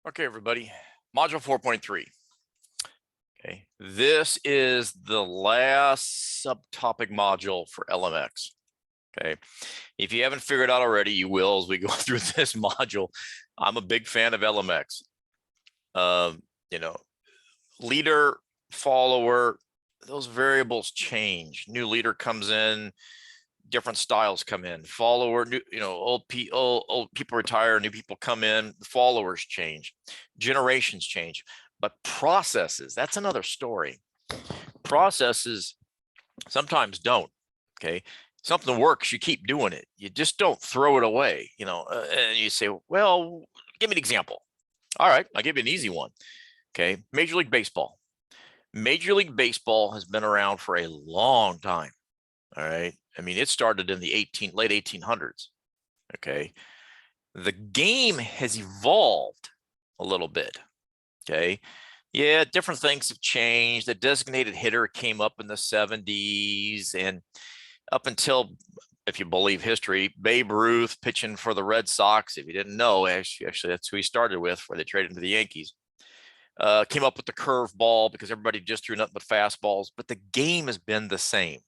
Okay, everybody, module 4.3. Okay, this is the last subtopic module for LMX. Okay, if you haven't figured out already, you will as we go through this module. I'm a big fan of LMX. You know, leader, follower, those variables change. New leader comes in, different styles come in. Follower, new, old people retire, new people come in, the followers change, generations change. But processes, that's another story. Processes sometimes don't. Okay, something works, you keep doing it. You just don't throw it away. And you say, well, give me an example. All right, I'll give you an easy one. Okay, Major League Baseball. Major League Baseball has been around for a long time. All right. I mean, it started in the late 1800s. Okay. The game has evolved a little bit. Okay. Yeah, different things have changed. The designated hitter came up in the 70s, and up until, if you believe history, Babe Ruth pitching for the Red Sox. If you didn't know, actually that's who he started with, where they traded to the Yankees. Came up with the curve ball because everybody just threw nothing but fastballs, but the game has been the same.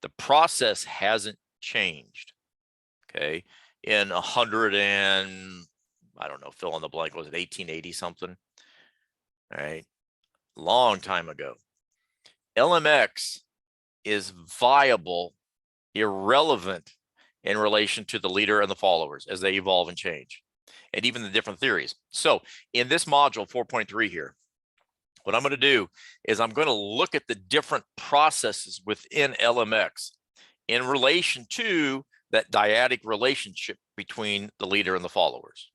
The process hasn't changed. Okay. In 100 and, I don't know, fill in the blank, was it 1880 something? All right. Long time ago. LMX is viable, irrelevant in relation to the leader and the followers as they evolve and change, and even the different theories. So in this module 4.3 here, what I'm going to do is I'm going to look at the different processes within LMX in relation to that dyadic relationship between the leader and the followers.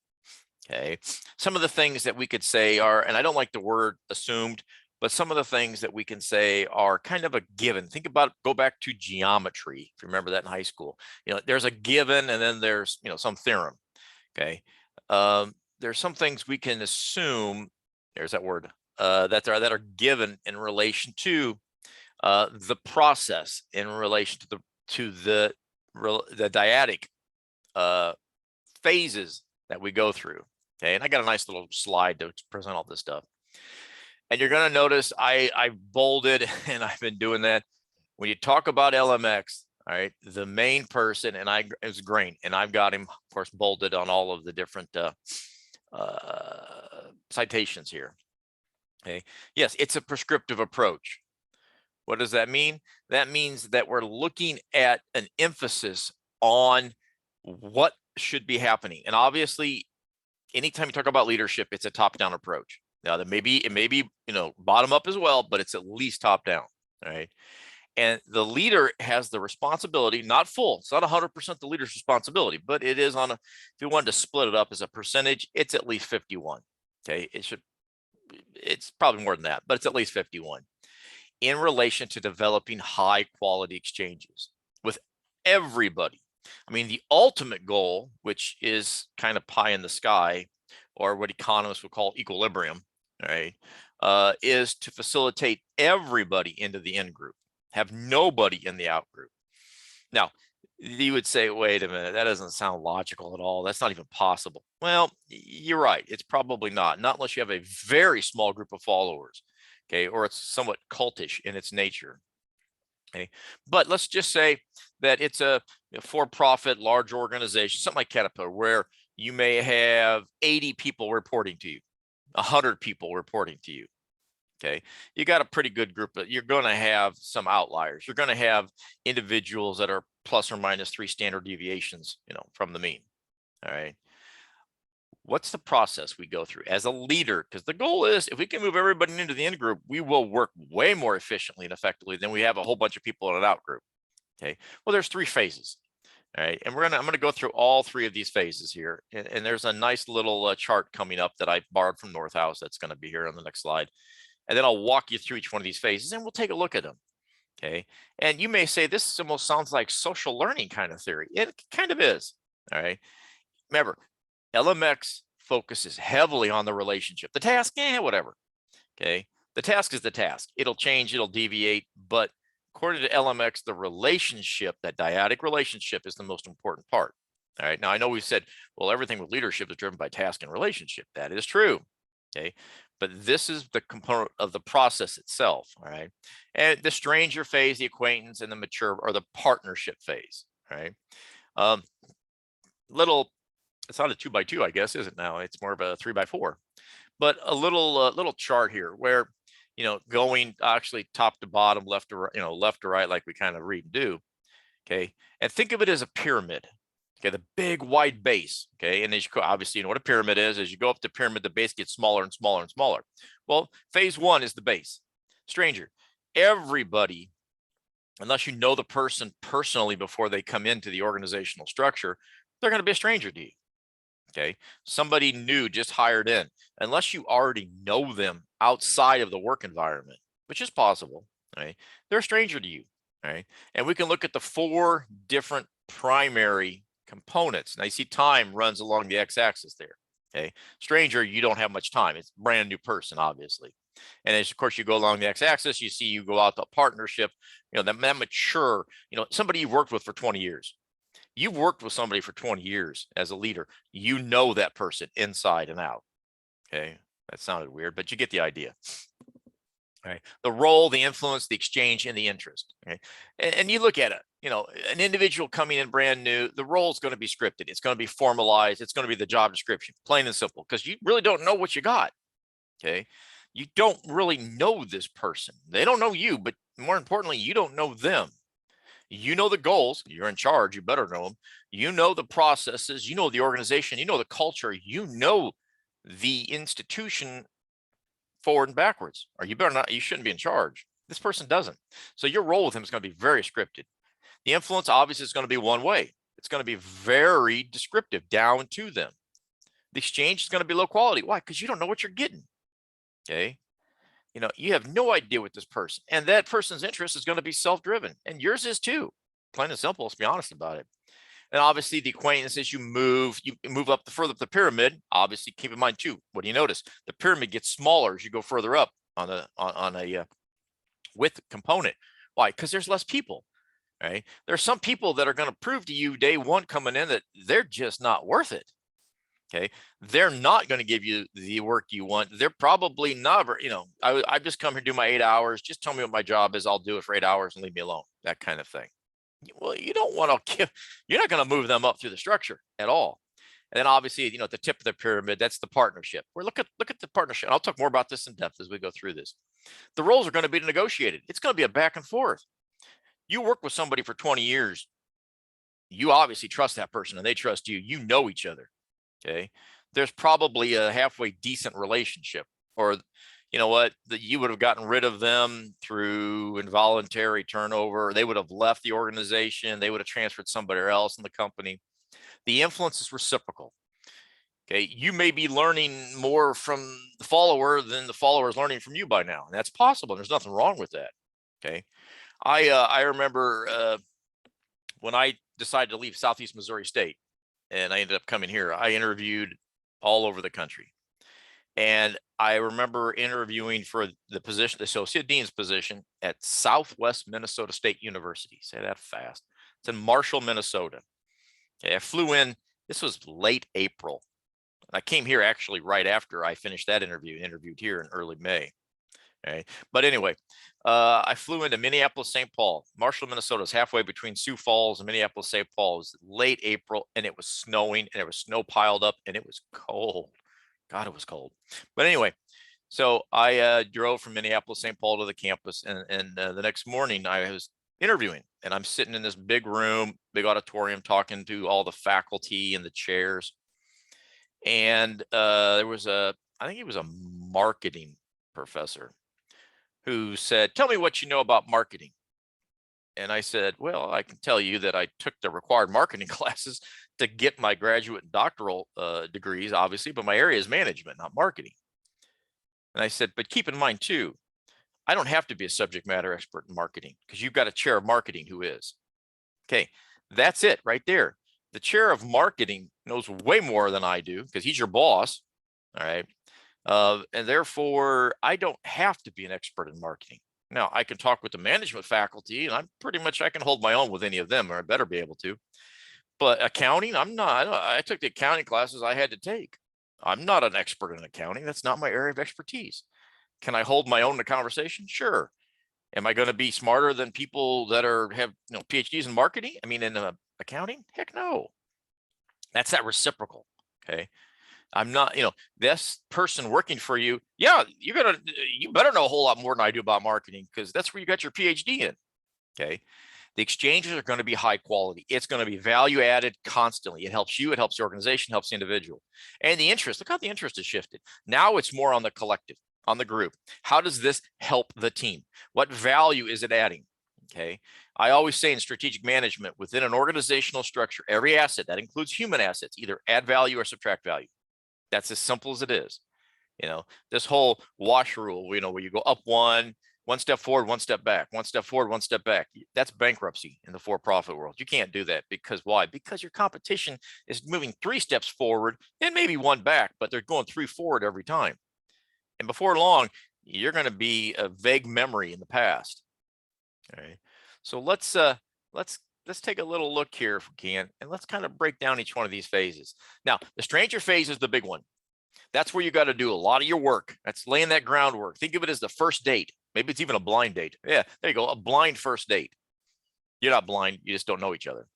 Okay. Some of the things that we could say are, and I don't like the word assumed, but some of the things that we can say are kind of a given. Think about, go back to geometry, if you remember that in high school. There's a given, and then there's, some theorem. Okay. There's some things we can assume, there's that word, that are given in relation to the process, in relation to the dyadic phases that we go through. Okay, and I got a nice little slide to present all this stuff. And you're going to notice I bolded, and I've been doing that. When you talk about LMX, all right, the main person, and is Grain, and I've got him, of course, bolded on all of the different citations here. Okay. Yes, it's a prescriptive approach. What does that mean? That means that we're looking at an emphasis on what should be happening. And obviously, anytime you talk about leadership, it's a top-down approach. Now, it may be bottom up as well, but it's at least top down. All right. And the leader has the responsibility, not full. It's not 100% the leader's responsibility, but it is on if you wanted to split it up as a percentage, it's at least 51. Okay. It's probably more than that, but it's at least 51 in relation to developing high quality exchanges with everybody. I mean, the ultimate goal, which is kind of pie in the sky, or what economists would call equilibrium, right, is to facilitate everybody into the in group, have nobody in the out group. Now, you would say, wait a minute, that doesn't sound logical at all. That's not even possible. Well, you're right. It's probably not unless you have a very small group of followers, okay, or it's somewhat cultish in its nature. Okay, but let's just say that it's a for-profit large organization, something like Caterpillar, where you may have 80 people reporting to you, 100 people reporting to you. Okay, you got a pretty good group, but you're going to have some outliers. You're going to have individuals that are plus or minus 3 standard deviations, from the mean. All right. What's the process we go through as a leader? Because the goal is, if we can move everybody into the in group, we will work way more efficiently and effectively than we have a whole bunch of people in an out group. Okay. Well, there's 3 phases. All right. And I'm going to go through all 3 of these phases here. And there's a nice little chart coming up that I borrowed from Northhouse that's going to be here on the next slide. And then I'll walk you through each one of these phases, and we'll take a look at them. Okay. And you may say, this almost sounds like social learning kind of theory. It kind of is. All right. Remember, LMX focuses heavily on the relationship. The task, whatever. Okay. The task is the task. It'll change, it'll deviate, but according to LMX, the relationship, that dyadic relationship, is the most important part. All right. Now, I know we've said, well, everything with leadership is driven by task and relationship. That is true. Okay. But this is the component of the process itself. All right. And the stranger phase, the acquaintance, and the mature or the partnership phase. All right. Um, little, it's not a 2x2, I guess, is it now? It's more of a 3x4. But a little chart here where, going actually top to bottom, left to right, left to right, like we kind of read and do. Okay. And think of it as a pyramid. Okay. The big wide base. Okay. And as you go, obviously, you know what a pyramid is. As you go up the pyramid, the base gets smaller and smaller and smaller. Well, phase one is the base. Stranger. Everybody, unless you know the person personally before they come into the organizational structure, they're going to be a stranger to you. Okay. Somebody new just hired in, unless you already know them outside of the work environment, which is possible. Right. They're a stranger to you. Right. And we can look at the 4 different primary components. Now you see time runs along the x-axis there. Okay. Stranger, you don't have much time. It's a brand new person, obviously. And as of course you go along the x-axis, you go out to partnership, that mature, somebody you've worked with for 20 years. You've worked with somebody for 20 years as a leader. You know that person inside and out. Okay. That sounded weird, but you get the idea. Right. The role, the influence, the exchange, and the interest. Okay. And you look at it, an individual coming in brand new, the role is going to be scripted. It's going to be formalized. It's going to be the job description, plain and simple, because you really don't know what you got. Okay. You don't really know this person. They don't know you, but more importantly, you don't know them. You know the goals. You're in charge. You better know them. You know the processes. You know the organization. You know the culture. You know the institution forward and backwards, or you better not. You shouldn't be in charge. This person doesn't. So your role with him is going to be very scripted. The influence obviously is going to be one way. It's going to be very descriptive down to them. The exchange is going to be low quality. Why? Because you don't know what you're getting. Okay. You have no idea what this person, and that person's interest is going to be self-driven, and yours is too. Plain and simple. Let's be honest about it. And obviously, the acquaintances you move up the further up the pyramid. Obviously, keep in mind too. What do you notice? The pyramid gets smaller as you go further up on a width component. Why? Because there's less people. Right? There's some people that are going to prove to you day one coming in that they're just not worth it. Okay. They're not going to give you the work you want. They're probably never, I just come here, do my 8 hours. Just tell me what my job is. I'll do it for 8 hours and leave me alone. That kind of thing. Well, you don't want to you're not going to move them up through the structure at all. And then obviously, at the tip of the pyramid, that's the partnership. Where look at the partnership. And I'll talk more about this in depth as we go through this. The roles are going to be negotiated. It's going to be a back and forth. You work with somebody for 20 years. You obviously trust that person and they trust you. You know each other. Okay. There's probably a halfway decent relationship, or you know what, that you would have gotten rid of them through involuntary turnover. They would have left the organization. They would have transferred somebody else in the company. The influence is reciprocal. Okay. You may be learning more from the follower than the follower is learning from you by now. And that's possible. There's nothing wrong with that. Okay. I remember when I decided to leave Southeast Missouri State, and I ended up coming here. I interviewed all over the country. And I remember interviewing for the position, the associate dean's position at Southwest Minnesota State University. Say that fast. It's in Marshall, Minnesota. Okay, I flew in. This was late April. I came here actually right after I finished that interviewed here in early May. Okay. But anyway, I flew into Minneapolis, St. Paul. Marshall, Minnesota is halfway between Sioux Falls and Minneapolis, St. Paul. It was late April, and it was snowing, and there was snow piled up, and it was cold. God, it was cold. But anyway, so I drove from Minneapolis, St. Paul to the campus, and the next morning I was interviewing, and I'm sitting in this big room, big auditorium, talking to all the faculty and the chairs. And there was I think he was a marketing professor who said, "Tell me what you know about marketing." And I said, "Well, I can tell you that I took the required marketing classes to get my graduate and doctoral degrees, obviously, but my area is management, not marketing." And I said, "But keep in mind too, I don't have to be a subject matter expert in marketing because you've got a chair of marketing who is." Okay, that's it right there. The chair of marketing knows way more than I do because he's your boss. All right. And therefore, I don't have to be an expert in marketing. Now, I can talk with the management faculty, and I can hold my own with any of them, or I better be able to. But accounting, I'm not. I took the accounting classes I had to take. I'm not an expert in accounting. That's not my area of expertise. Can I hold my own in a conversation? Sure. Am I going to be smarter than people that have PhDs in marketing? I mean, in accounting? Heck no. That's that reciprocal. Okay. I'm not, this person working for you. Yeah, you better know a whole lot more than I do about marketing, because that's where you got your PhD in. Okay. The exchanges are going to be high quality. It's going to be value added constantly. It helps you, it helps the organization, helps the individual. And the interest, look how the interest has shifted. Now it's more on the collective, on the group. How does this help the team? What value is it adding? Okay. I always say in strategic management, within an organizational structure, every asset, that includes human assets, either add value or subtract value. That's as simple as it is. This whole wash rule, where you go up one step forward, one step back, one step forward, one step back. That's bankruptcy in the for-profit world. You can't do that, because why? Because your competition is moving 3 steps forward and maybe 1 back, but they're going 3 forward every time. And before long, you're going to be a vague memory in the past. All right. So let's take a little look here if we can, and let's kind of break down each one of these phases. Now, the stranger phase is the big one. That's where you got to do a lot of your work. That's laying that groundwork. Think of it as the first date. Maybe it's even a blind date. Yeah, there you go. A blind first date. You're not blind. You just don't know each other.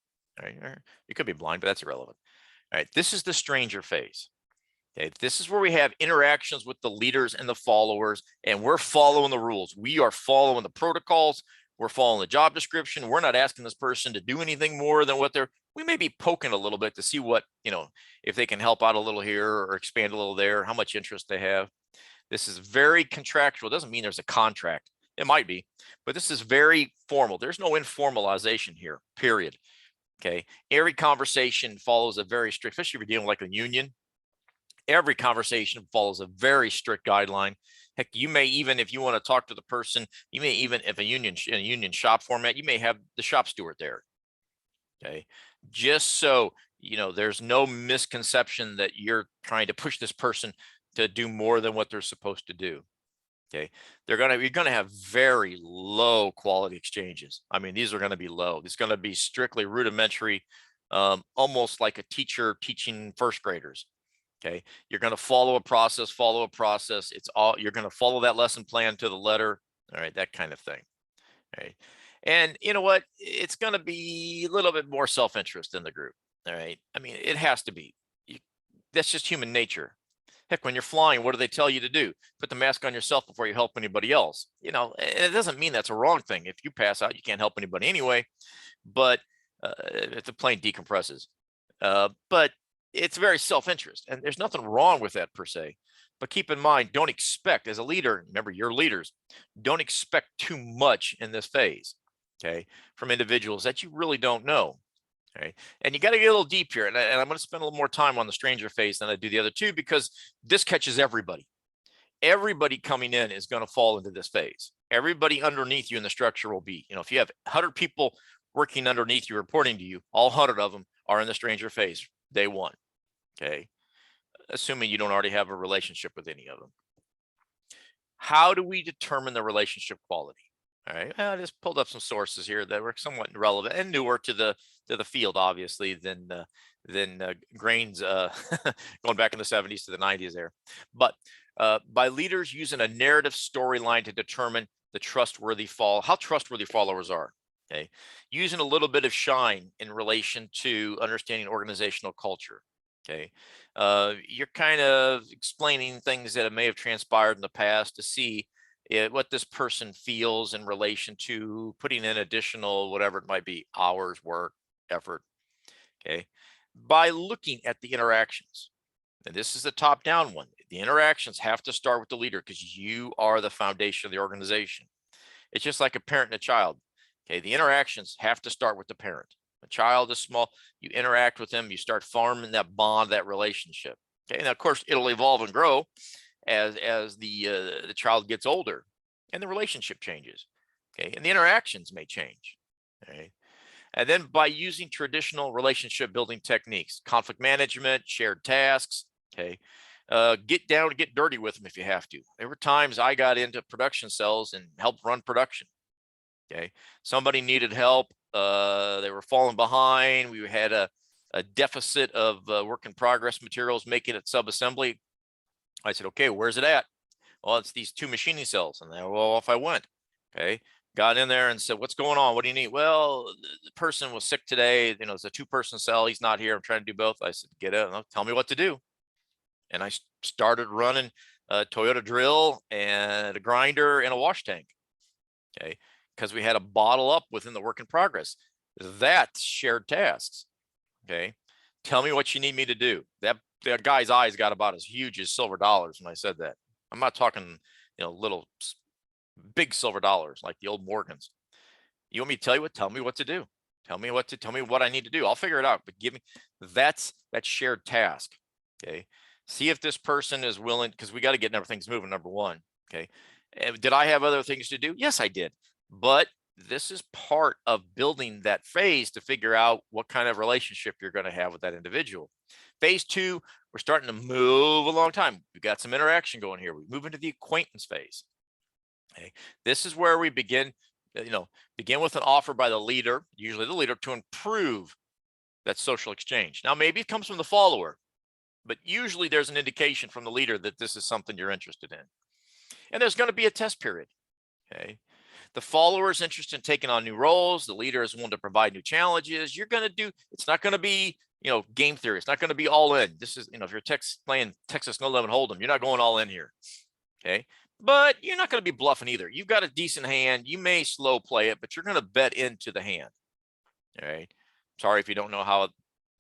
All right. You could be blind, but that's irrelevant. All right. This is the stranger phase. Okay. This is where we have interactions with the leaders and the followers, and we're following the rules. We are following the protocols. We're following the job description. We're not asking this person to do anything more than what we may be poking a little bit to see what, if they can help out a little here or expand a little there, how much interest they have. This is very contractual. It doesn't mean there's a contract. It might be, but this is very formal. There's no informalization here, period. Okay. Every conversation follows a very strict, especially if you're dealing with like a union. Every conversation follows a very strict guideline. Heck, you may even, if you want to talk to the person, you may even, if in a union shop format, you may have the shop steward there. Okay. Just so, there's no misconception that you're trying to push this person to do more than what they're supposed to do. Okay. You're going to have very low quality exchanges. I mean, these are going to be low. It's going to be strictly rudimentary, almost like a teacher teaching first graders. Okay. You're going to follow a process. You're going to follow that lesson plan to the letter. All right. That kind of thing. All right. And you know what? It's going to be a little bit more self-interest in the group. All right. I mean, it has to be. That's just human nature. Heck, when you're flying, what do they tell you to do? Put the mask on yourself before you help anybody else. It doesn't mean that's a wrong thing. If you pass out, you can't help anybody anyway. But if the plane decompresses. But it's very self-interest, and there's nothing wrong with that per se. But keep in mind, don't expect, as a leader, remember, you're leaders, don't expect too much in this phase, okay, from individuals that you really don't know. Okay. And you got to get a little deep here. And I'm going to spend a little more time on the stranger phase than I do the other two, because this catches everybody. Everybody coming in is going to fall into this phase. Everybody underneath you in the structure will be, if you have 100 people working underneath you, reporting to you, all 100 of them are in the stranger phase, day one. Okay. Assuming you don't already have a relationship with any of them. How do we determine the relationship quality? All right. I just pulled up some sources here that were somewhat relevant and newer to the field, obviously, than Grain's going back in the 70s to the 90s there. But by leaders using a narrative storyline to determine how trustworthy followers are. Okay. Using a little bit of shine in relation to understanding organizational culture. Okay. You're kind of explaining things that may have transpired in the past to see what this person feels in relation to putting in additional, whatever it might be, hours, work, effort. Okay. By looking at the interactions, and this is the top-down one, the interactions have to start with the leader, because you are the foundation of the organization. It's just like a parent and a child. Okay. The interactions have to start with the parent. A child is small, you interact with them, you start forming that bond, that relationship. Okay. And of course, it'll evolve and grow as the child gets older and the relationship changes. Okay. And the interactions may change. Okay. And then by using traditional relationship building techniques, conflict management, shared tasks. Okay. Get down and get dirty with them if you have to. There were times I got into production cells and helped run production. Okay. Somebody needed help. They were falling behind. We had a deficit of work in progress materials making it sub-assembly. I said, okay, where's it at? Well, it's these 2 machining cells. And then, well, off I went. Okay. Got in there and said, what's going on? What do you need? Well, the person was sick today. You know, it's a 2-person cell. He's not here. I'm trying to do both. I said, get it. Tell me what to do. And I started running a Toyota drill and a grinder and a wash tank. Okay. Because we had a bottle up within the work in progress. That's shared tasks. Okay. Tell me what you need me to do. That guy's eyes got about as huge as silver dollars when I said that. I'm not talking, little big silver dollars like the old Morgans. You want me to tell you what? Tell me what to do. Tell me what I need to do. I'll figure it out. But give me that shared task. Okay. See if this person is willing, because we got to get things moving. Number one. Okay. And did I have other things to do? Yes, I did. But this is part of building that phase to figure out what kind of relationship you're going to have with that individual. Phase 2, we're starting to move a long time. We've got some interaction going here. We move into the acquaintance phase. Okay. This is where we begin with an offer by the leader, usually the leader, to improve that social exchange. Now, maybe it comes from the follower, but usually there's an indication from the leader that this is something you're interested in. And there's going to be a test period. Okay. The follower is interested in taking on new roles. The leader is willing to provide new challenges. It's not going to be, game theory. It's not going to be all in. This is, if you're playing Texas No Limit Hold'em, you're not going all in here. Okay. But you're not going to be bluffing either. You've got a decent hand. You may slow play it, but you're going to bet into the hand. All right. Sorry if you don't know how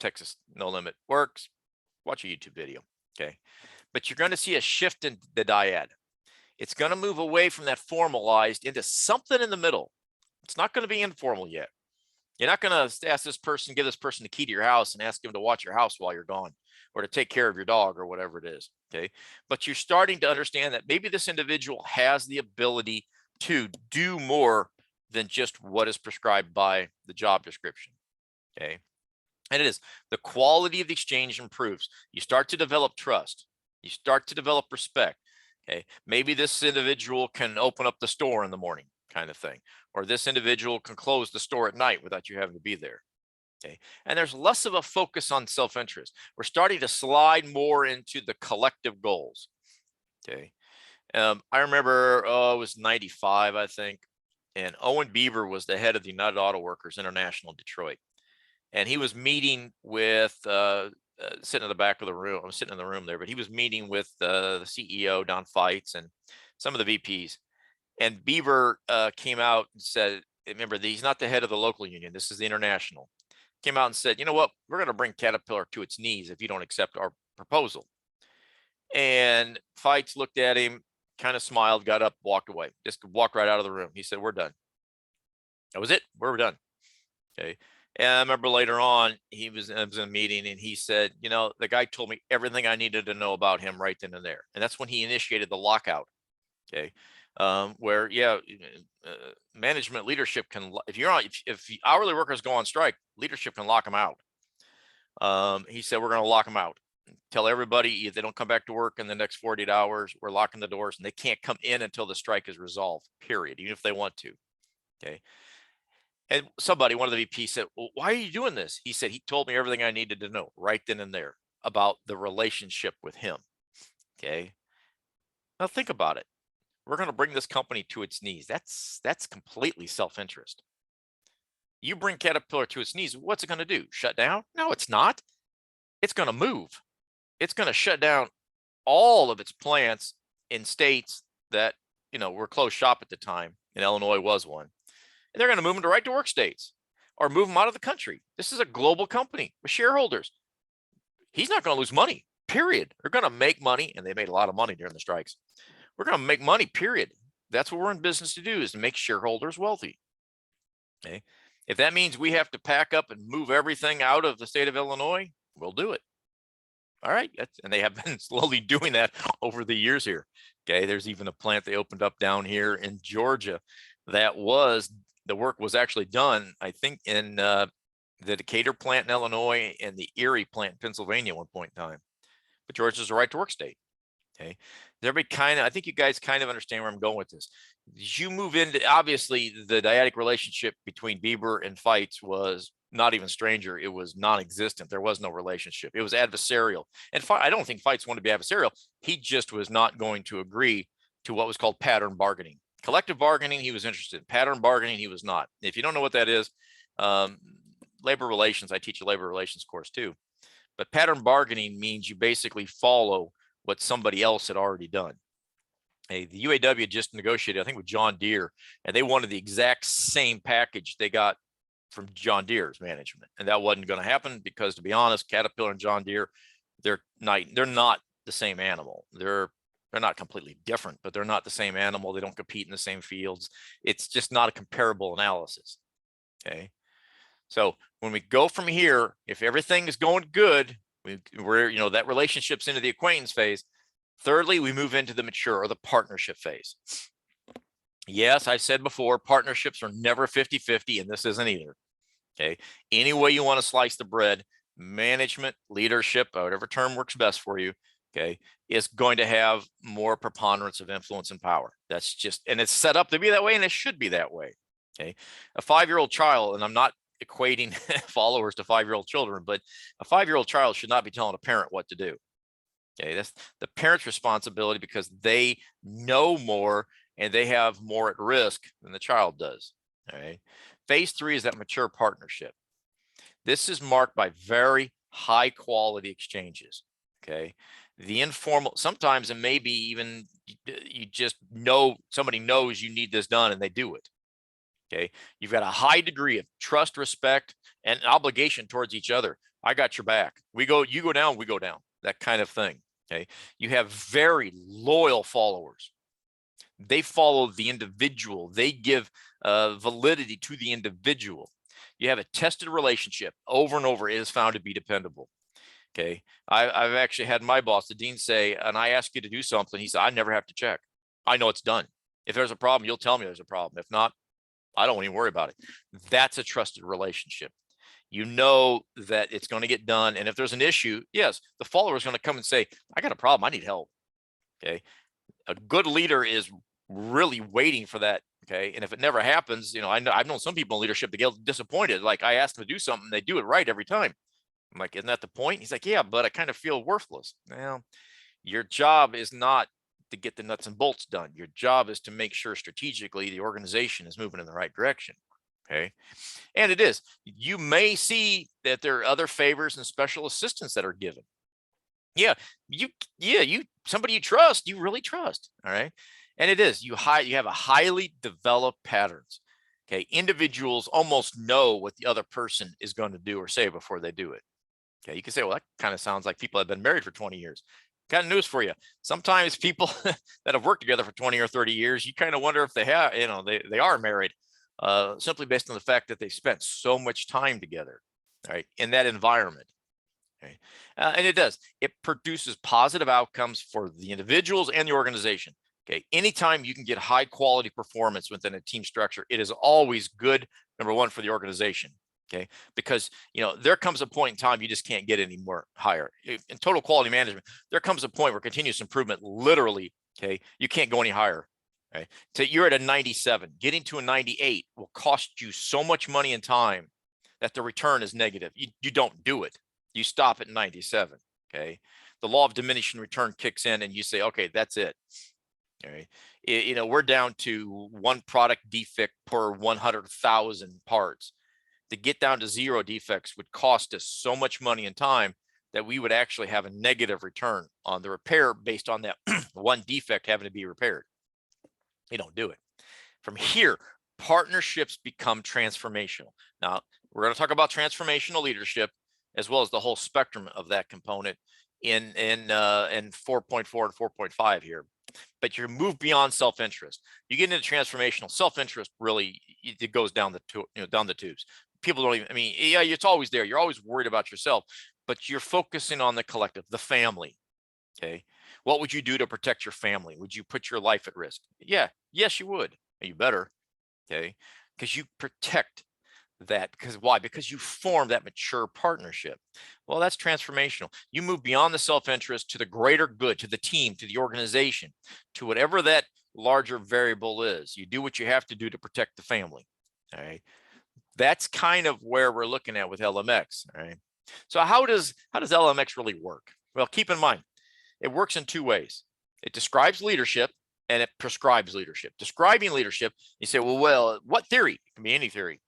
Texas No Limit works. Watch a YouTube video. Okay. But you're going to see a shift in the dyad. It's going to move away from that formalized into something in the middle. It's not going to be informal yet. You're not going to give this person the key to your house and ask him to watch your house while you're gone or to take care of your dog or whatever it is. Okay. But you're starting to understand that maybe this individual has the ability to do more than just what is prescribed by the job description. Okay. And it is the quality of the exchange improves. You start to develop trust. You start to develop respect. Okay. Maybe this individual can open up the store in the morning, kind of thing, or this individual can close the store at night without you having to be there. Okay. And there's less of a focus on self-interest. We're starting to slide more into the collective goals. Okay. I remember, it was 95, I think. And Owen Beaver was the head of the United Auto Workers International in Detroit. And he was meeting with, sitting in the back of the room. I'm sitting in the room there, but he was meeting with the CEO, Don Feitz, and some of the VPs. And Beaver came out and said, remember, he's not the head of the local union. This is the international. Came out and said, you know what? We're going to bring Caterpillar to its knees if you don't accept our proposal. And Feitz looked at him, kind of smiled, got up, walked away. Just walked right out of the room. He said, we're done. That was it. We're done. Okay. And I remember later on, I was in a meeting and he said, the guy told me everything I needed to know about him right then and there. And that's when he initiated the lockout. Okay. Where, management leadership can, if hourly workers go on strike, leadership can lock them out. He said, we're going to lock them out. Tell everybody if they don't come back to work in the next 48 hours, we're locking the doors and they can't come in until the strike is resolved, period, even if they want to. Okay. And one of the VPs said, well, why are you doing this? He said, he told me everything I needed to know right then and there about the relationship with him. Okay. Now think about it. We're going to bring this company to its knees. That's completely self-interest. You bring Caterpillar to its knees. What's it going to do? Shut down? No, it's not. It's going to move. It's going to shut down all of its plants in states that, were closed shop at the time, and Illinois was one. And they're going to move them to right to work states or move them out of the country. This is a global company with shareholders. He's not going to lose money, period. They're going to make money, and they made a lot of money during the strikes. We're going to make money, period. That's what we're in business to do, is to make shareholders wealthy. Okay. If that means we have to pack up and move everything out of the state of Illinois, we'll do it. All right. And they have been slowly doing that over the years here. Okay. There's even a plant they opened up down here in Georgia the work was actually done, I think, in the Decatur plant in Illinois and the Erie plant in Pennsylvania at one point in time. But Georgia's a right to work state. Okay. I think you guys kind of understand where I'm going with this. You move into, obviously, the dyadic relationship between Bieber and Feitz was not even stranger. It was non-existent. There was no relationship. It was adversarial. And I don't think fights want to be adversarial. He just was not going to agree to what was called pattern bargaining. Collective bargaining, he was interested in. Pattern bargaining, he was not. If you don't know what that is, labor relations, I teach a labor relations course too. But pattern bargaining means you basically follow what somebody else had already done. Hey, the UAW just negotiated, I think, with John Deere, and they wanted the exact same package they got from John Deere's management, and that wasn't going to happen because, to be honest, Caterpillar and John Deere, they're not the same animal. They're not completely different, but they're not the same animal. They don't compete in the same fields. It's just not a comparable analysis. Okay, so when we go from here, if everything is going good, we're that relationship's into the acquaintance phase. Thirdly, we move into the mature or the partnership phase. Yes, I said before, partnerships are never 50-50, and this isn't either. Okay, any way you want to slice the bread, management, leadership, whatever term works best for you, okay, is going to have more preponderance of influence and power. That's just, and it's set up to be that way, and it should be that way. Okay, a 5-year-old child, and I'm not equating followers to 5-year-old children, but a 5-year-old child should not be telling a parent what to do. Okay, that's the parent's responsibility because they know more and they have more at risk than the child does. All right. Phase 3 is that mature partnership. This is marked by very high quality exchanges. Okay. The informal, sometimes it may be even you just know somebody knows you need this done and they do it. Okay. You've got a high degree of trust, respect, and obligation towards each other. I got your back. You go down, we go down. That kind of thing. Okay. You have very loyal followers. They follow the individual. They give validity to the individual. You have a tested relationship over and over. It is found to be dependable. Okay. I've actually had my boss, the dean, say, and I ask you to do something. He said, I never have to check. I know it's done. If there's a problem, you'll tell me there's a problem. If not, I don't even worry about it. That's a trusted relationship. You know that it's going to get done. And if there's an issue, yes, the follower is going to come and say, I got a problem. I need help. Okay. A good leader is really waiting for that. Okay. And if it never happens, I've known some people in leadership that get disappointed. Like I asked them to do something, they do it right every time. I'm like, isn't that the point? He's like, yeah, but I kind of feel worthless. Well, your job is not to get the nuts and bolts done. Your job is to make sure strategically the organization is moving in the right direction. Okay. And it is. You may see that there are other favors and special assistance that are given. Yeah, somebody you trust, you really trust. All right. And it is, you have a highly developed patterns. Okay. Individuals almost know what the other person is going to do or say before they do it. Okay. You can say, well, that kind of sounds like people have been married for 20 years. Got news for you. Sometimes people that have worked together for 20 or 30 years, you kind of wonder if they have, they are married, simply based on the fact that they spent so much time together, right, in that environment. Okay. And it produces positive outcomes for the individuals and the organization. Okay. Anytime you can get high quality performance within a team structure, it is always good, number one, for the organization. Okay. Because, there comes a point in time you just can't get any more higher. In total quality management, there comes a point where continuous improvement literally, okay, you can't go any higher. Okay. So you're at a 97. Getting to a 98 will cost you so much money and time that the return is negative. You don't do it. You stop at 97. Okay. The law of diminishing return kicks in and you say, okay, that's it. All right. We're down to one product defect per 100,000 parts. To get down to 0 defects would cost us so much money and time that we would actually have a negative return on the repair based on that one defect having to be repaired. You don't do it. From here, partnerships become transformational. Now, we're going to talk about transformational leadership as well as the whole spectrum of that component in 4.4 and 4.5 here. But you move beyond self-interest. You get into transformational self-interest. Really, it goes down the tubes. People don't even. Yeah, it's always there. You're always worried about yourself, but you're focusing on the collective, the family. Okay, what would you do to protect your family? Would you put your life at risk? Yeah, yes, you would. You better. Okay, because you protect that. Because why? Because you form that mature partnership. Well, that's transformational. You move beyond the self-interest to the greater good, to the team, to the organization, to whatever that larger variable is. You do what you have to do to protect the family. All right. That's kind of where we're looking at with LMX. All right. So how does LMX really work? Well, keep in mind, it works in two ways. It describes leadership and it prescribes leadership. Describing leadership, you say, well, what theory? It can be any theory.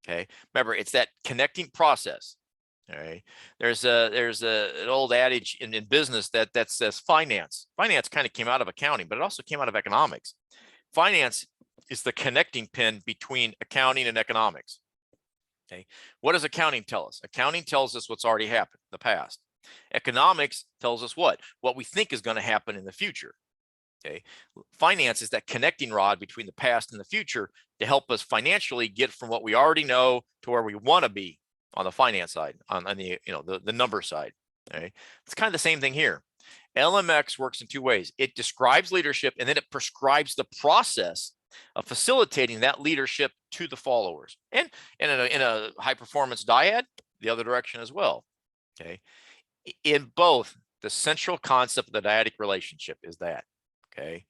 Okay. Remember, it's that connecting process. All right. There's an old adage in business that says finance. Finance kind of came out of accounting, but it also came out of economics. Finance is the connecting pin between accounting and economics. Okay. What does accounting tell us? Accounting tells us what's already happened in the past. Economics tells us what we think is going to happen in the future. Okay. Finance is that connecting rod between the past and the future to help us financially get from what we already know to where we want to be on the finance side, on the the number side. Okay. It's kind of the same thing here. LMX works in two ways. It describes leadership and then it prescribes the process of facilitating that leadership to the followers. And in a high performance dyad, the other direction as well. Okay. In both, the central concept of the dyadic relationship is that. Okay.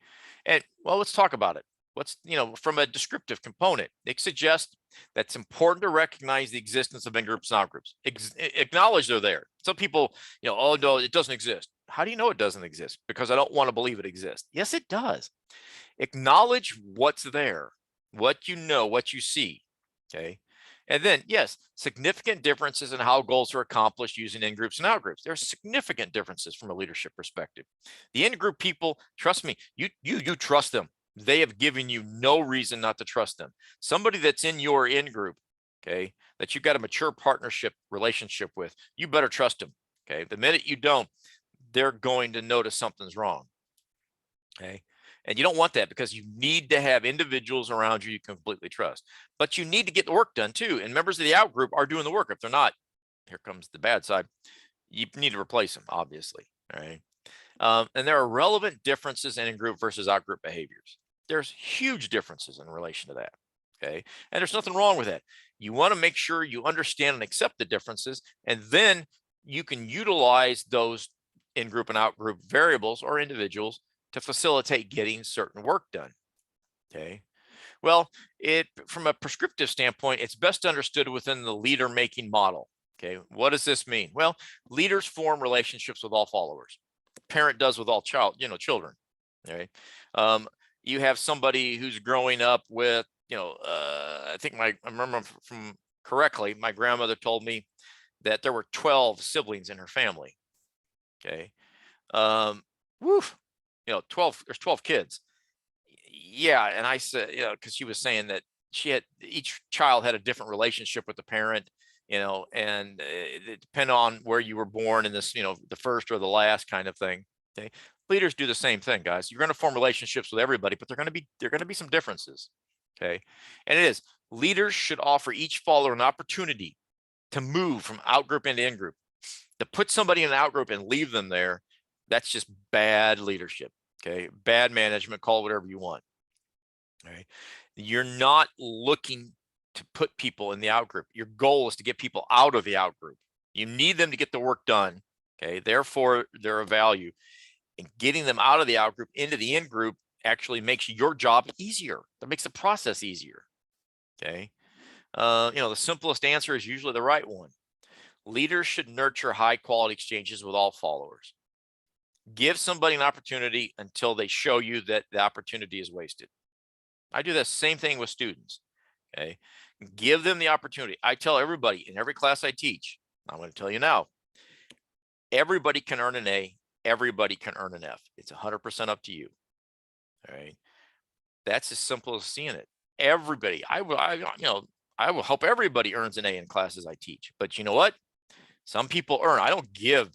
And well, let's talk about it. What's, from a descriptive component, it suggests that it's important to recognize the existence of in-groups and out-groups. Acknowledge they're there. Some people, oh no, it doesn't exist. How do you know it doesn't exist? Because I don't want to believe it exists. Yes, it does. Acknowledge what's there, what you know, what you see. Okay. And then, yes, significant differences in how goals are accomplished using in-groups and out-groups. There's significant differences from a leadership perspective. The in-group people, trust me, you trust them. They have given you no reason not to trust them. Somebody that's in your in-group, okay, that you've got a mature partnership relationship with, you better trust them. Okay. The minute you don't, they're going to notice something's wrong. Okay. And you don't want that because you need to have individuals around you completely trust. But you need to get the work done too. And members of the out group are doing the work. If they're not, here comes the bad side. You need to replace them, obviously. All right. And there are relevant differences in group versus out group behaviors. There's huge differences in relation to that. Okay. And there's nothing wrong with that. You want to make sure you understand and accept the differences, and then you can utilize those in group and out group variables or individuals to facilitate getting certain work done. Okay. Well, from a prescriptive standpoint, it's best understood within the leader making model. Okay. What does this mean? Well, leaders form relationships with all followers. Parent does with all children. Okay. You have somebody who's growing up with, I think I remember from correctly, my grandmother told me that there were 12 siblings in her family. Okay. Woof. 12, there's 12 kids. Yeah. And I said, because she was saying that each child had a different relationship with the parent, and it depended on where you were born in this, the first or the last kind of thing. Okay. Leaders do the same thing, guys. You're going to form relationships with everybody, but there are going to be some differences. Okay. And it is, leaders should offer each follower an opportunity to move from out group into in group. To put somebody in an out group and leave them there, that's just bad leadership. Okay. Bad management, call it whatever you want. All right. You're not looking to put people in the out group. Your goal is to get people out of the out group. You need them to get the work done. Okay. Therefore, they're of value. And getting them out of the out group into the in group actually makes your job easier. That makes the process easier. Okay. The simplest answer is usually the right one. Leaders should nurture high quality exchanges with all followers. Give somebody an opportunity until they show you that the opportunity is wasted. I do the same thing with students. Okay. Give them the opportunity. I tell everybody in every class I teach, I'm going to tell you now, everybody can earn an A. Everybody can earn an F. It's 100% up to you. All right. That's as simple as seeing it. Everybody, I will hope everybody earns an A in classes I teach. But you know what? Some people earn. I don't give,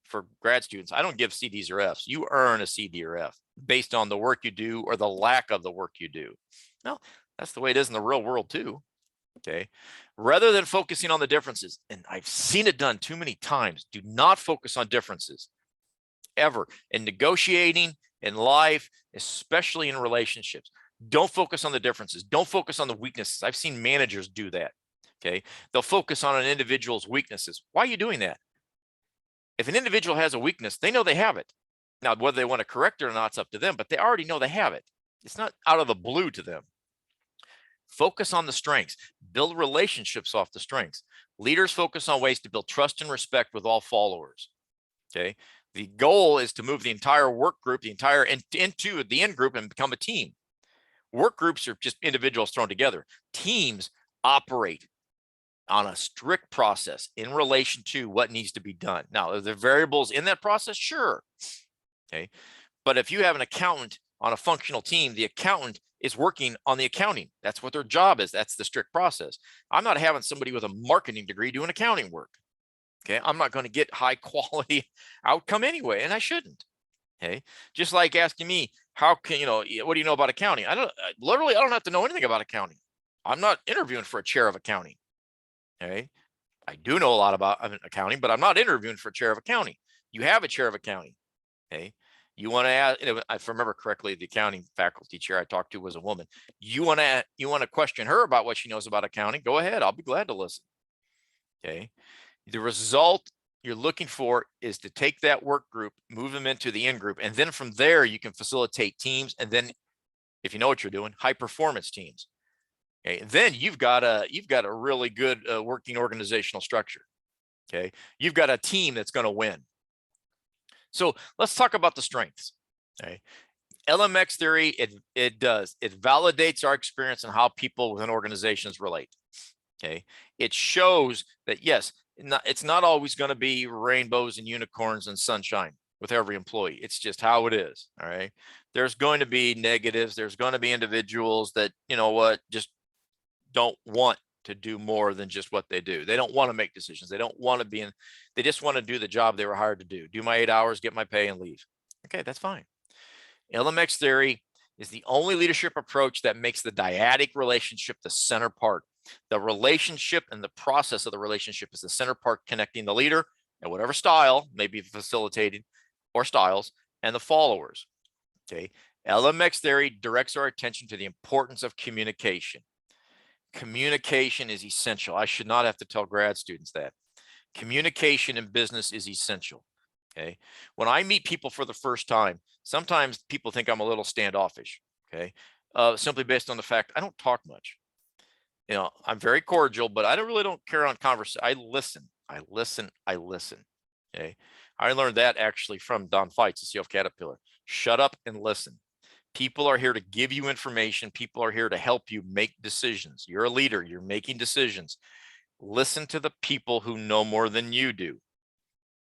for grad students, I don't give C, Ds, or Fs. You earn a C, D, or F based on the work you do or the lack of the work you do. No, that's the way it is in the real world too. Okay. Rather than focusing on the differences, and I've seen it done too many times, do not focus on differences ever in negotiating, in life, especially in relationships. Don't focus on the differences. Don't focus on the weaknesses. I've seen managers do that. Okay. They'll focus on an individual's weaknesses. Why are you doing that? If an individual has a weakness, they know they have it. Now, whether they want to correct it or not, it's up to them, but they already know they have it. It's not out of the blue to them. Focus on the strengths, build relationships off the strengths. Leaders focus on ways to build trust and respect with all followers. Okay. The goal is to move the entire work group, into the in group and become a team. Work groups are just individuals thrown together. Teams operate on a strict process in relation to what needs to be done. Now, are there variables in that process? Sure. Okay. But if you have an accountant on a functional team, the accountant is working on the accounting. That's what their job is. That's the strict process. I'm not having somebody with a marketing degree doing accounting work. Okay. I'm not going to get high quality outcome anyway, and I shouldn't. Okay. Just like asking me, how can, what do you know about accounting? I don't have to know anything about accounting. I'm not interviewing for a chair of accounting. Okay. I do know a lot about accounting, but I'm not interviewing for a chair of accounting. You have a chair of accounting. Okay. You want to ask, if I remember correctly, the accounting faculty chair I talked to was a woman. You want to question her about what she knows about accounting? Go ahead. I'll be glad to listen. Okay. The result you're looking for is to take that work group, move them into the in group, and then from there you can facilitate teams. And then, if you know what you're doing, high performance teams. Okay. Then you've got a really good working organizational structure. Okay. You've got a team that's going to win. So let's talk about the strengths. Okay. LMX theory, it validates our experience and how people within organizations relate. Okay. It shows that, yes, it's not always going to be rainbows and unicorns and sunshine with every employee. It's just how it is. All right. There's going to be negatives. There's going to be individuals that, just don't want to do more than just what they do. They don't want to make decisions. They don't want to they just want to do the job they were hired to do my 8 hours, get my pay, and leave. Okay, that's fine. LMX theory is the only leadership approach that makes the dyadic relationship the center part. The relationship and the process of the relationship is the center part, connecting the leader and whatever style may be facilitated or styles and the followers. Okay, LMX theory directs our attention to the importance of communication. Communication is essential. I should not have to tell grad students that. Communication in business is essential. Okay. When I meet people for the first time, sometimes people think I'm a little standoffish. Okay. Simply based on the fact I don't talk much. I'm very cordial, but I don't care on conversation. I listen. Okay. I learned that actually from Don Feitz, the CEO of Caterpillar. Shut up and listen. People are here to give you information. People are here to help you make decisions. You're a leader. You're making decisions. Listen to the people who know more than you do.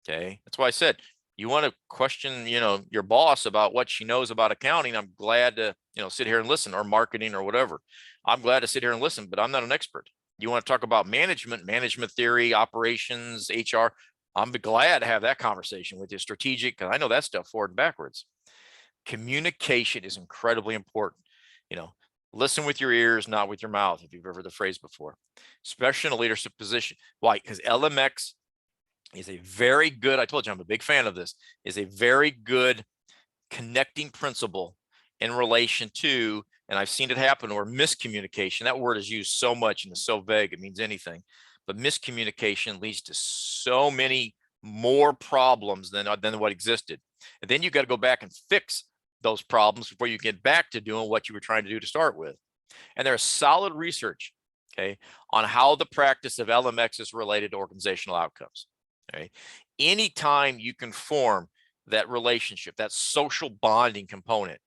Okay. That's why I said, you want to question, your boss about what she knows about accounting. I'm glad to, sit here and listen, or marketing or whatever. I'm glad to sit here and listen, but I'm not an expert. You want to talk about management theory, operations, HR. I'm glad to have that conversation with you, strategic, because I know that stuff forward and backwards. Communication is incredibly important. Listen with your ears, not with your mouth, if you've ever heard the phrase before, especially in a leadership position. Why? Because LMX is a very good, I told you I'm a big fan of this, is a very good connecting principle in relation to, and I've seen it happen, or miscommunication. That word is used so much and it's so vague, it means anything. But miscommunication leads to so many more problems than what existed. And then you got to go back and fix those problems before you get back to doing what you were trying to do to start with. And there's solid research, okay, on how the practice of LMX is related to organizational outcomes. Okay. Anytime you can form that relationship, that social bonding component,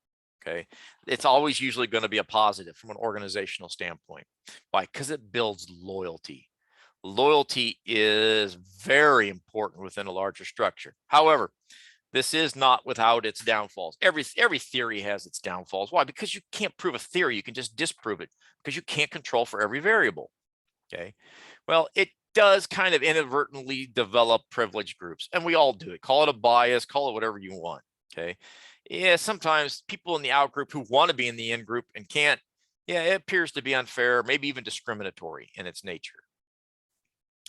okay, it's always usually going to be a positive from an organizational standpoint. Why? Because it builds loyalty. Loyalty is very important within a larger structure. However, this is not without its downfalls. Every theory has its downfalls. Why? Because you can't prove a theory. You can just disprove it, because you can't control for every variable. Okay. Well, it does kind of inadvertently develop privileged groups, and we all do it. Call it a bias, call it whatever you want. Okay. Yeah. Sometimes people in the out group who want to be in the in group and can't, it appears to be unfair, maybe even discriminatory in its nature.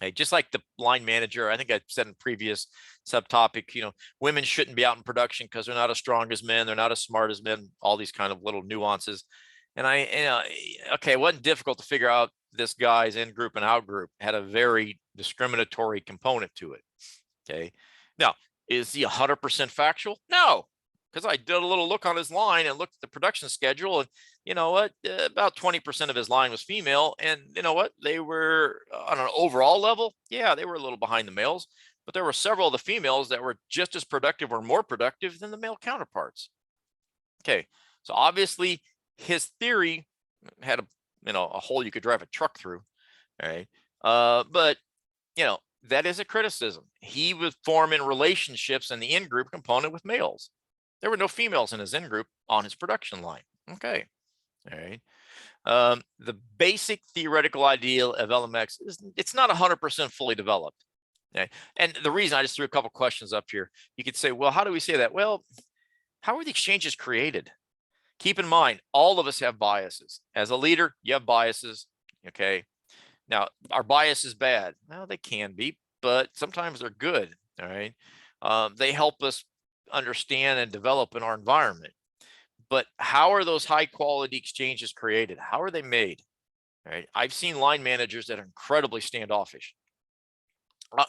Hey, just like the line manager, I think I said in previous subtopic, women shouldn't be out in production because they're not as strong as men, they're not as smart as men, all these kind of little nuances. And it wasn't difficult to figure out this guy's in group and out group had a very discriminatory component to it. Okay. Now, is he 100% factual? No, because I did a little look on his line and looked at the production schedule, and you know what, about 20% of his line was female, and you know what, they were on an overall level, yeah, they were a little behind the males, but there were several of the females that were just as productive or more productive than the male counterparts. Okay, so obviously his theory had a hole you could drive a truck through. All right, but that is a criticism. He was forming relationships in the in-group component with males. There were no females in his in-group on his production line. Okay, all right. The basic theoretical ideal of LMX is it's not 100% fully developed. Okay? And the reason I just threw a couple questions up here, you could say, well, how do we say that? Well, how are the exchanges created? Keep in mind, all of us have biases. As a leader, you have biases. Okay. Now, our bias is bad. Well, they can be, but sometimes they're good. All right. They help us understand and develop in our environment. But how are those high quality exchanges created? How are they made? All right. I've seen line managers that are incredibly standoffish.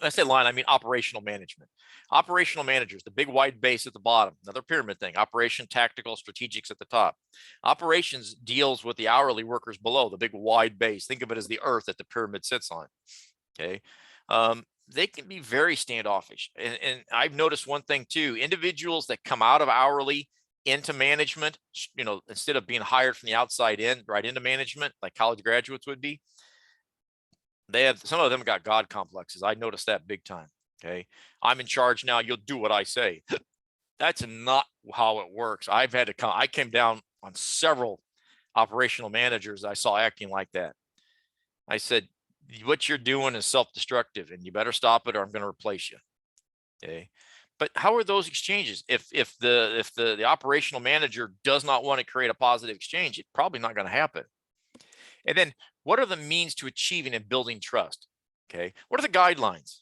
I say line, I mean operational management. Operational managers, the big wide base at the bottom, another pyramid thing, operation, tactical, strategics at the top. Operations deals with the hourly workers below, the big wide base. Think of it as the earth that the pyramid sits on. Okay. They can be very standoffish. And I've noticed one thing too, individuals that come out of hourly into management, instead of being hired from the outside in, right into management, like college graduates would be, some of them got God complexes. I noticed that big time. Okay. I'm in charge now. You'll do what I say. That's not how it works. I came down on several operational managers I saw acting like that. I said, what you're doing is self-destructive and you better stop it or I'm going to replace you. Okay. But how are those exchanges? If the operational manager does not want to create a positive exchange, it's probably not going to happen. And then what are the means to achieving and building trust? Okay. What are the guidelines?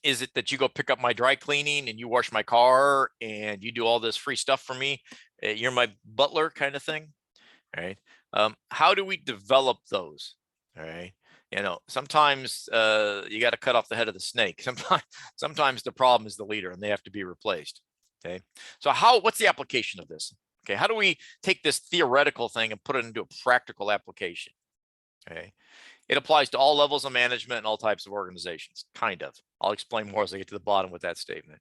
Is it that you go pick up my dry cleaning and you wash my car and you do all this free stuff for me? You're my butler kind of thing. All right. How do we develop those? All right. Sometimes you got to cut off the head of the snake. Sometimes the problem is the leader and they have to be replaced. Okay. So what's the application of this? Okay. How do we take this theoretical thing and put it into a practical application? Okay. It applies to all levels of management and all types of organizations, kind of. I'll explain more as I get to the bottom with that statement.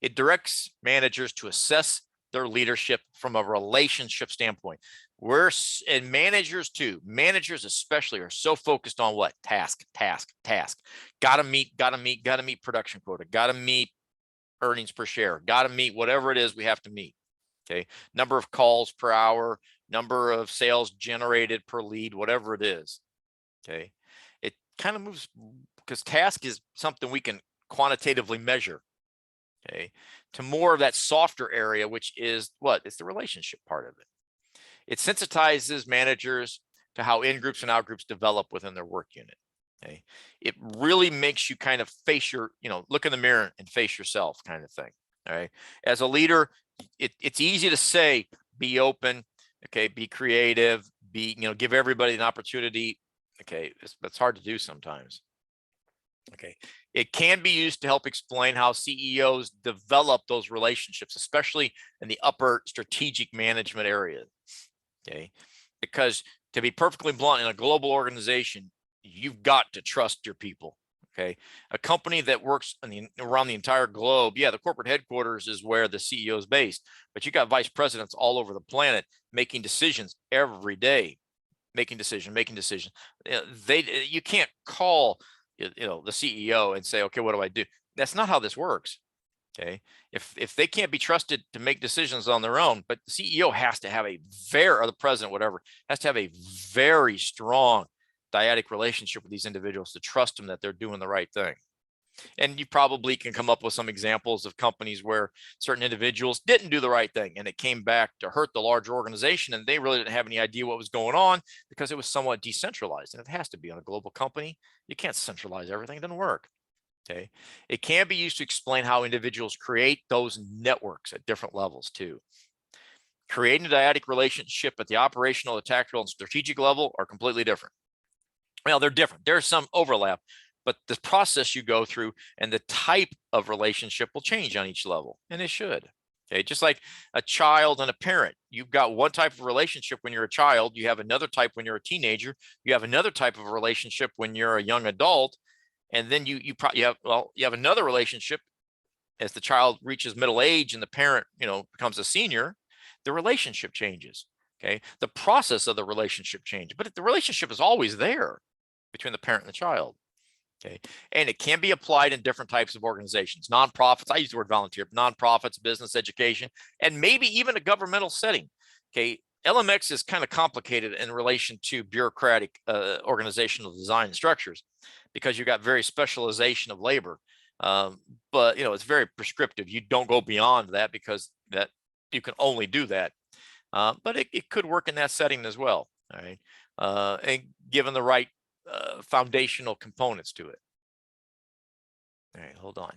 It directs managers to assess their leadership from a relationship standpoint. And managers too, managers especially, are so focused on what? Task. Gotta meet production quota, gotta meet earnings per share, gotta meet whatever it is we have to meet. Okay. Number of calls per hour, number of sales generated per lead, whatever it is. Okay. It kind of moves because task is something we can quantitatively measure. Okay. To more of that softer area, which is what? It's the relationship part of it. It sensitizes managers to how in-groups and out-groups develop within their work unit. Okay. It really makes you kind of face look in the mirror and face yourself kind of thing. All right. As a leader, it's easy to say, be open. Okay. Be creative, give everybody an opportunity. Okay. That's hard to do sometimes. Okay. It can be used to help explain how CEOs develop those relationships, especially in the upper strategic management area. Okay. Because to be perfectly blunt, in a global organization, you've got to trust your people. Okay. A company that works around the entire globe. Yeah. The corporate headquarters is where the CEO is based, but you got vice presidents all over the planet making decisions every day, making decisions. You can't call the CEO and say, okay, what do I do? That's not how this works. Okay. If they can't be trusted to make decisions on their own, but the CEO has to have or the president, whatever, has to have a very strong dyadic relationship with these individuals to trust them that they're doing the right thing. And you probably can come up with some examples of companies where certain individuals didn't do the right thing and it came back to hurt the large organization and they really didn't have any idea what was going on because it was somewhat decentralized, and it has to be on a global company. You can't centralize everything. It doesn't work. Okay. It can be used to explain how individuals create those networks at different levels too. Creating a dyadic relationship at the operational, the tactical, and strategic level are completely different. Well, they're different. There's some overlap, but the process you go through and the type of relationship will change on each level, and it should. Okay, just like a child and a parent, you've got one type of relationship when you're a child, you have another type when you're a teenager, you have another type of relationship when you're a young adult, and then you probably have, well, you have another relationship as the child reaches middle age and the parent, becomes a senior. The relationship changes. Okay, the process of the relationship changes, but the relationship is always there between the parent and the child. Okay, and it can be applied in different types of organizations, nonprofits. I use the word volunteer, nonprofits, business, education, and maybe even a governmental setting. Okay, LMX is kind of complicated in relation to bureaucratic organizational design and structures because you got very specialization of labor. But it's very prescriptive. You don't go beyond that because that you can only do that. But it could work in that setting as well. All right, and given the right foundational components to it. All right, hold on.